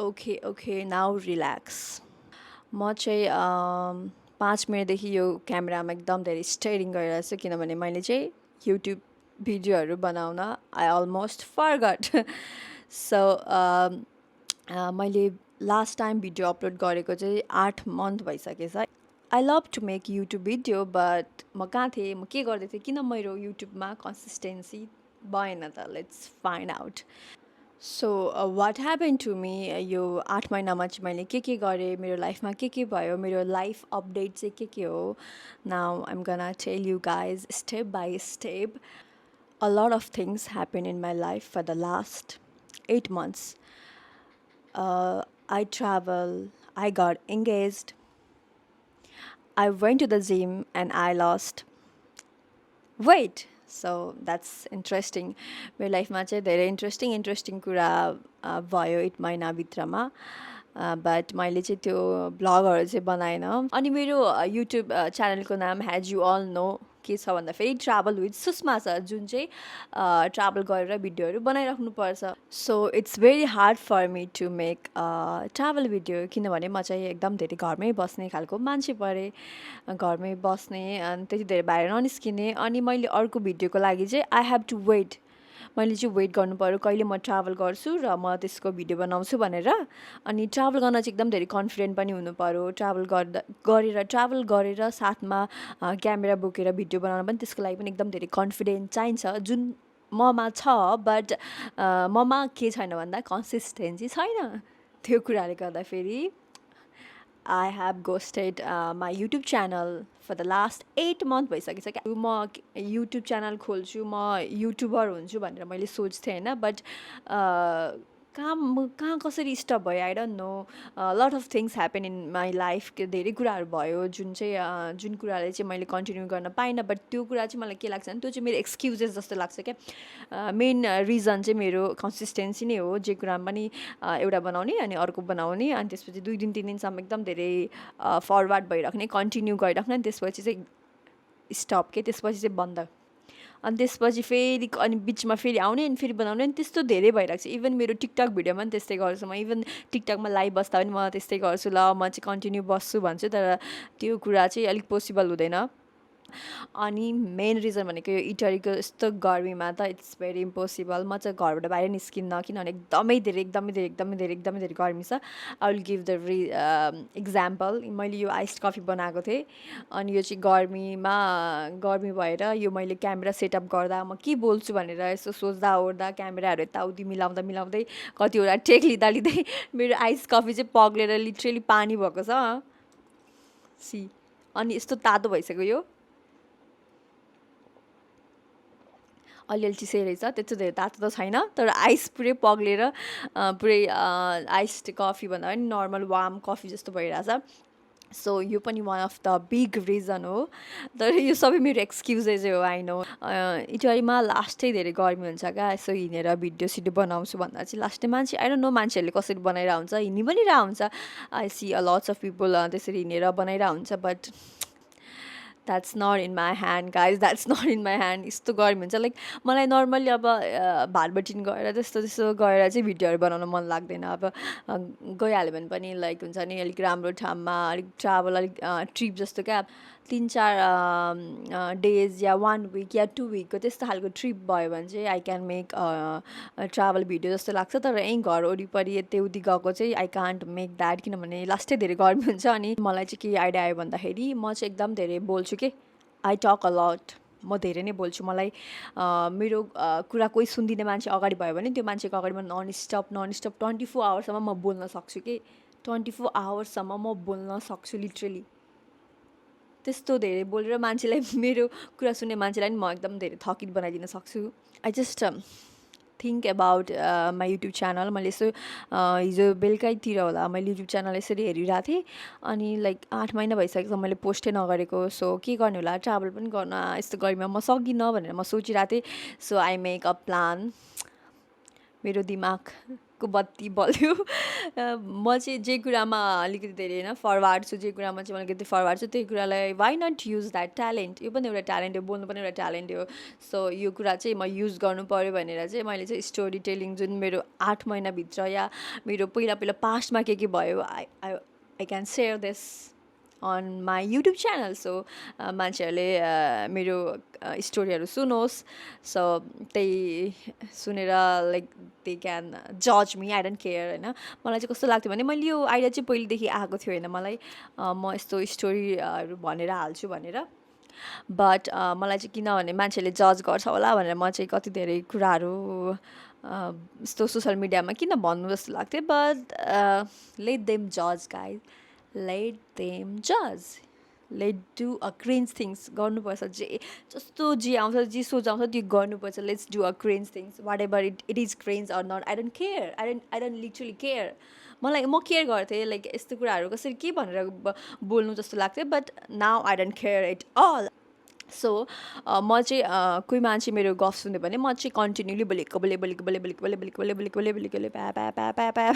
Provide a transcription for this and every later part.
Okay now relax म चाहिँ 5 मिनटदेखि यो क्यामेरामा एकदम धेरै स्टेरिङ गरिरहेको छु किनभने मैले चाहिँ युट्युब भिडियोहरू बनाउन आई अलमोस्ट फरगट सो मैले लास्ट टाइम भिडियो अपलोड गरेको चाहिँ 8 मन्थ भइसकेछ I love to make YouTube video but म कहाँ थिएँ म के गर्दै थिएँ किन मेरो युट्युबमा कन्सिस्टेन्सी भएन त let's find out so what happen to me यो 8 महिनामा चाहिँ मैले के गरेँ मेरो लाइफमा के भयो मेरो लाइफ अपडेट चाहिँ के हो नाउ आइम गना tell you guys step by step a lot of things happened in my life for the last 8 months. I traveled, I got engaged, I went to the gym and I lost weight. So that's interesting. मेरो लाइफमा चाहिँ धेरै interesting कुरा भयो 8 महिनाभित्रमा but मैले चाहिँ त्यो ब्लगहरू चाहिँ बनाएन अनि मेरो युट्युब च्यानलको नाम ह्याज यु अल नो के छ भन्दाखेरि ट्राभल विथ सुषमा छ जुन चाहिँ ट्राभल गरेर भिडियोहरू बनाइराख्नुपर्छ so it's very hard for me to make travel video किनभने म चाहिँ एकदम धेरै घरमै बस्ने खालको मान्छे परेँ घरमै बस्ने अनि त्यति धेरै बाहिर ननिस्किने अनि मैले अर्को भिडियोको लागि चाहिँ आई हेभ टु वेट मैले चाहिँ वेट गर्नु पऱ्यो कहिले म ट्राभल गर्छु र म त्यसको भिडियो बनाउँछु भनेर अनि ट्राभल गर्न चाहिँ एकदम धेरै कन्फिडेन्ट पनि हुनु पऱ्यो ट्राभल गरेर साथमा क्यामेरा बोकेर भिडियो बनाउन पनि त्यसको लागि पनि एकदम धेरै कन्फिडेन्ट चाहिन्छ जुन ममा छ बट ममा के छैन भन्दा कन्सिस्टेन्सी छैन त्यो कुराले गर्दाखेरि I have ghosted my YouTube channel for the last 8 months भइसकिसक्यो म युट्युब च्यानल खोल्छु म युट्युबर हुन्छु भनेर मैले सोच्थेँ होइन बट कहाँ कसरी स्टप भयो I don't know lot of things happen in my life के धेरै कुराहरू भयो जुन कुराले चाहिँ मैले कन्टिन्यू गर्न पाइनँ बट त्यो कुरा चाहिँ मलाई के लाग्छ भने त्यो चाहिँ मेरो एक्सक्युजेस जस्तो लाग्छ क्या मेन रिजन चाहिँ मेरो कन्सिस्टेन्सी नै हो जे कुरामा पनि एउटा बनाउने अनि अर्को बनाउने अनि त्यसपछि 2 दिन 3 दिनसम्म एकदम धेरै फरवर्ड भइराख्ने कन्टिन्यू गरिराख्ने अनि त्यसपछि चाहिँ स्टप के त्यसपछि चाहिँ बन्द अनि त्यसपछि फेरि अनि बिचमा फेरि आउने अनि फेरि बनाउने अनि त्यस्तो धेरै भइरहेको छ इभन मेरो टिकटक भिडियोमा पनि त्यस्तै गर्छु म इभन टिकटकमा लाइभ बस्दा पनि म त्यस्तै गर्छु ल म चाहिँ कन्टिन्यू बस्छु भन्छु तर त्यो कुरा चाहिँ अलिक पोसिबल हुँदैन अनि मेन रिजन भनेको यो इटरीको यस्तो गर्मीमा त इट्स भेरी इम्पोसिबल म चाहिँ घरबाट बाहिर निस्किन्न किनभने एकदमै धेरै गर्मी छ I will give the example मैले यो आइस्ड कफी बनाएको थिएँ अनि यो चाहिँ गर्मी भएर यो मैले क्यामेरा सेटअप गर्दा म के बोल्छु भनेर यसो सोच्दा ओर्दा क्यामेराहरू यताउति मिलाउँदै कतिवटा टेक लिँदै मेरो आइस कफी चाहिँ पग्लेर लिटरली पानी भएको छ सी अनि यस्तो तातो भइसक्यो यो अलिअलि चिसै रहेछ त्यस्तो धेरै तातो त छैन तर आइस पुरै पग्लेर पुरै आइस्ड कफी भन्दा पनि नर्मल वार्म कफी जस्तो भइरहेछ सो यो पनि one of the big reason हो तर यो सबै मेरो एक्सक्युजेस हो आई नो इटरीमा लास्टै धेरै गर्मी हुन्छ क्या यसो हिँडेर भिडियो सिडियो बनाउँछु भन्दा चाहिँ लास्टै मान्छे आई डोन्ट नो मान्छेहरूले कसरी बनाइरहेको हुन्छ हिँडी पनि रहेको हुन्छ I see a lots of people त्यसरी हिँडेर बनाइरहेको हुन्छ but that's not in my hand guys that's not in my hand यस्तो गर्मी हुन्छ लाइक मलाई नर्मल्ली अब भालबटिन गएर त्यस्तो गएर चाहिँ भिडियोहरू बनाउन मन लाग्दैन अब गइहाल्यो भने पनि लाइक हुन्छ नि अलिक राम्रो ठाउँमा अलिक ट्राभल अलिक ट्रिप जस्तो क्या 3-4 डेज या 1 विक या 2 विकको त्यस्तो खालको ट्रिप भयो भने चाहिँ I can make travel video जस्तो लाग्छ तर यहीँ घर वरिपरि यताउति गएको चाहिँ आई कान्ट मेक द्याट किनभने लास्टै धेरै गर्मी हुन्छ अनि मलाई चाहिँ के आइडिया आयो भन्दाखेरि म चाहिँ एकदम धेरै बोल्छु के आई टक अ लट म धेरै नै बोल्छु मलाई मेरो कुरा कोही सुनिदिने मान्छे अगाडि भयो भने त्यो मान्छेको अगाडि म नन स्टप 24 आवर्ससम्म म बोल्न सक्छु कि 24 आवर्ससम्म म बोल्न सक्छु लिटरली त्यस्तो धेरै बोलेर मान्छेलाई मेरो कुरा सुन्ने मान्छेलाई नि म एकदम धेरै थकित बनाइदिन सक्छु I just think about my YouTube channel मैले यसो हिजो बेलुकैतिर होला मैले युट्युब च्यानल यसरी हेरिरहेको थिएँ अनि लाइक 8 महिना भइसकेको छ मैले पोस्टै नगरेको सो के गर्ने होला ट्राभल पनि गर्न यस्तो गर्मीमा म सक्दिनँ भनेर म सोचिरहेको थिएँ so I make a plan मेरो दिमाग को बत्ती बल्यो म चाहिँ जे कुरामा अलिकति धेरै होइन फरवार्ड छु, जे कुरामा चाहिँ अलिकति फरवार्ड छु त्यही कुरालाई why not use that talent, यो पनि एउटा ट्यालेन्ट हो, बोल्नु पनि एउटा ट्यालेन्ट हो। सो यो कुरा चाहिँ म युज गर्नु पऱ्यो भनेर चाहिँ मैले चाहिँ स्टोरी टेलिङ जुन मेरो 8 महिनाभित्र या मेरो पहिला पहिला पास्टमा के भयो I can share this on my YouTube channel. So मान्छेहरूले मेरो स्टोरीहरू सुनोस्, सो त्यही सुनेर लाइक दे क्यान जज मी, आई डोन्ट केयर होइन। मलाई चाहिँ कस्तो लाग्थ्यो भने मैले यो आइडिया चाहिँ पहिलेदेखि आएको थियो होइन मलाई, म यस्तो स्टोरीहरू भनेर हाल्छु भनेर, बट मलाई चाहिँ किनभने मान्छेले जज गर्छ होला भनेर म चाहिँ कति धेरै कुराहरू यस्तो सोसियल मिडियामा किन भन्नु जस्तो लाग्थ्यो, बट लेट देम जज गाइज, लेट देम जज, late do a cringe things, गर्नुपर्छ जे जस्तो जे आउँछ जे सोच आउँछ त्यो गर्नुपर्छ, let's do a cringe things whatever it is cringe or not, I don't care, I don't literally care. म केयर गर्थेँ लाइक यस्तो कुराहरू कसरी के भनेर बोल्नु जस्तो लाग्थ्यो, but now I don't care it all. So म चाहिँ कोही मान्छे मेरो गफ सुन्यो भने म चाहिँ कन्टिन्युली बोलेको प्या प्या प्या प्या प्या प्या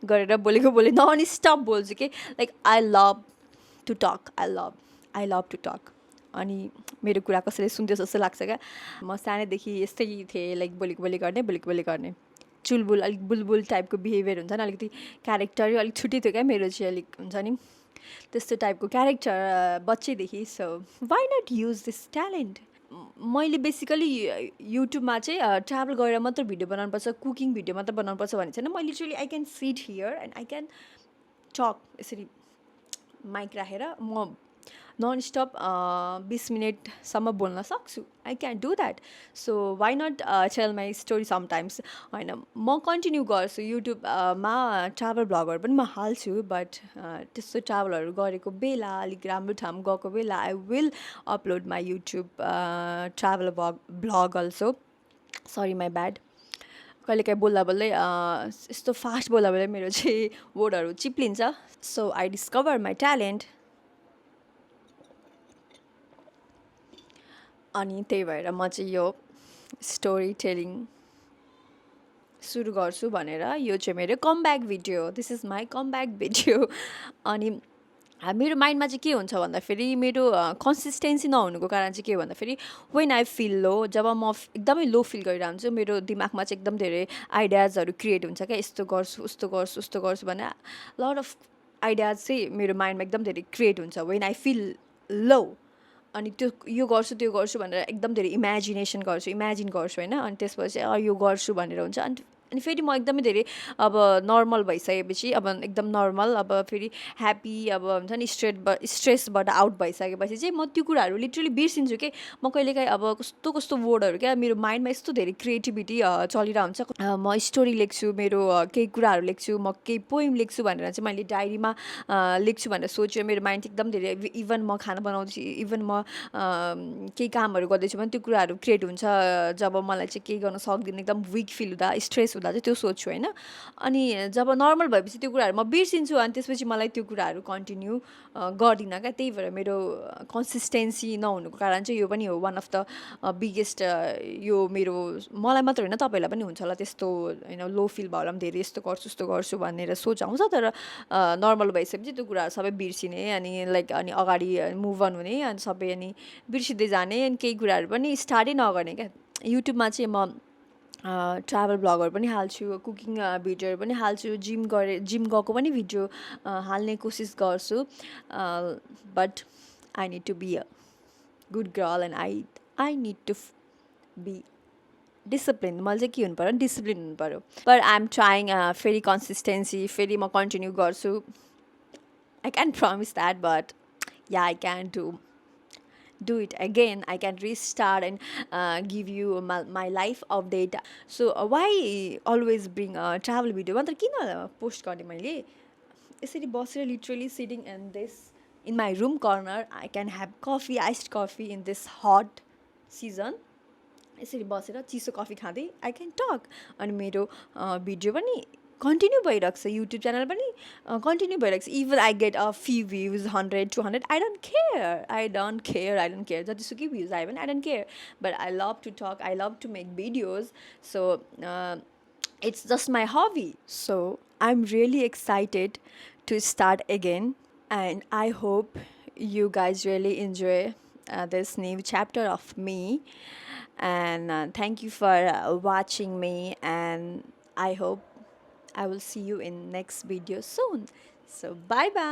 गरेर बोलेको नन स्टप बोल्छु कि like I love to talk, I love to talk. अनि मेरो कुरा कसैले सुन्थ्यो जस्तो लाग्छ क्या। म सानैदेखि यस्तै थिएँ, लाइक बोलेको गर्ने चुलबुल अलिक बुलबुल टाइपको बिहेभियर हुन्छ नि, अलिकति क्यारेक्टरै अलिक छुट्टै थियो क्या मेरो चाहिँ, अलिक हुन्छ नि त्यस्तो टाइपको क्यारेक्टर बच्चैदेखि। So why not use this talent. मैले बेसिकली युट्युबमा चाहिँ ट्राभल गरेर मात्र भिडियो बनाउनुपर्छ, कुकिङ भिडियो मात्र बनाउनुपर्छ भन्ने छैन। म literally I can sit here and I can talk, यसरी माइक राखेर म नन स्टप 20 मिनटसम्म बोल्न सक्छु, I can do that. So why not tell my story sometimes होइन। म कन्टिन्यू गर्छु युट्युबमा ट्राभल भ्लगहरू पनि म हाल्छु, बट त्यस्तो ट्राभलहरू गरेको बेला अलिक राम्रो ठाउँ गएको बेला I will upload my YouTube travel vlog also. Sorry my bad, कहिलेकाहीँ बोल्दा बोल्दै यस्तो फास्ट बोल्दा बोल्दै मेरो चाहिँ वर्डहरू चिप्लिन्छ। So I discover my talent, अनि त्यही भएर म चाहिँ यो स्टोरी टेलिङ सुरु गर्छु भनेर, यो चाहिँ मेरो comeback video, this is my comeback video. अनि मेरो माइन्डमा चाहिँ के हुन्छ भन्दाखेरि मेरो कन्सिस्टेन्सी नहुनुको कारण चाहिँ के हो भन्दाखेरि वेन आई फिल लो, जब म एकदमै लो फिल गरिरहेको हुन्छु मेरो दिमागमा चाहिँ एकदम धेरै आइडियाजहरू क्रिएट हुन्छ क्या, यस्तो गर्छु उस्तो गर्छु उस्तो गर्छु भने लट अफ आइडियाज चाहिँ मेरो माइन्डमा एकदम धेरै क्रिएट हुन्छ वेन आई फिल लो। अनि त्यो यो गर्छु त्यो गर्छु भनेर एकदम धेरै इमेजिन गर्छु होइन, अनि त्यसपछि यो गर्छु भनेर हुन्छ। अनि फेरि म एकदमै धेरै अब नर्मल भइसकेपछि, अब एकदम नर्मल, अब फेरि ह्याप्पी, अब हुन्छ नि स्ट्रेसबाट आउट भइसकेपछि चाहिँ म त्यो कुराहरू लिटरली बिर्सिन्छु कि म कहिलेकाहीँ अब कस्तो कस्तो वर्डहरू क्या मेरो माइन्डमा यस्तो धेरै क्रिएटिभिटी चलिरहेको हुन्छ। म स्टोरी लेख्छु, मेरो केही कुराहरू लेख्छु, म केही पोइम लेख्छु भनेर चाहिँ मैले डायरीमा लेख्छु भनेर सोच्यो, मेरो माइन्ड एकदम धेरै, इभन म खाना बनाउँछु, इभन म केही कामहरू गर्दैछु भने त्यो कुराहरू क्रिएट हुन्छ। जब मलाई चाहिँ केही गर्न सक्दिनँ, एकदम विक फिल हुँदा, स्ट्रेस हुँदा चाहिँ त्यो सोच्छु होइन। अनि जब नर्मल भएपछि त्यो कुराहरू म बिर्सिन्छु, अनि त्यसपछि मलाई त्यो कुराहरू कन्टिन्यू गर्दिनँ क्या। त्यही भएर मेरो कन्सिस्टेन्सी नहुनुको कारण चाहिँ यो पनि हो वान अफ द बिगेस्ट, यो मेरो मलाई मात्र होइन तपाईँहरूलाई पनि हुन्छ होला त्यस्तो होइन, लो फिल भयो होला पनि धेरै यस्तो गर्छु भनेर सोच आउँछ, तर नर्मल भइसकेपछि त्यो कुराहरू सबै बिर्सिने, अनि लाइक अनि अगाडि मुभ अन हुने, अनि सबै अनि बिर्सिँदै जाने, अनि केही कुराहरू पनि स्टार्टै नगर्ने क्या। युट्युबमा चाहिँ म ट्राभल भ्लगहरू पनि हाल्छु, कुकिङ भिडियोहरू पनि हाल्छु, जिम गएको पनि भिडियो हाल्ने कोसिस गर्छु, but I need to be a good girl and I need to be discipline. मैले चाहिँ के हुनु पऱ्यो, डिसिप्लिन हुनु पऱ्यो, बट आई एम ट्राइङ फेरि कन्सिस्टेन्सी, फेरि म कन्टिन्यू गर्छु। I can promise that, but yeah I can do it again, I can restart and give you my life update. So why always bring a travel video मात्र किन post गर्ने मैले यसरी बसेर literally sitting in my room corner, I can have iced coffee in this hot season, यसरी बसेर चिसो coffee खाँदै आई क्यान टक, अनि मेरो भिडियो पनि कन्टिन्यू भइरहेको छ, युट्युब च्यानल पनि कन्टिन्यू भइरहेको छ, even I get a few views 100-200, I don't care जतिसुकै भ्युज आयो भने I don't care, but I love to talk, I love to make videos. So it's just my hobby. So I'm really excited to start again. And I hope you guys really enjoy this new chapter of me. And thank you for watching me. And I hope I will see you in next video soon. So bye bye.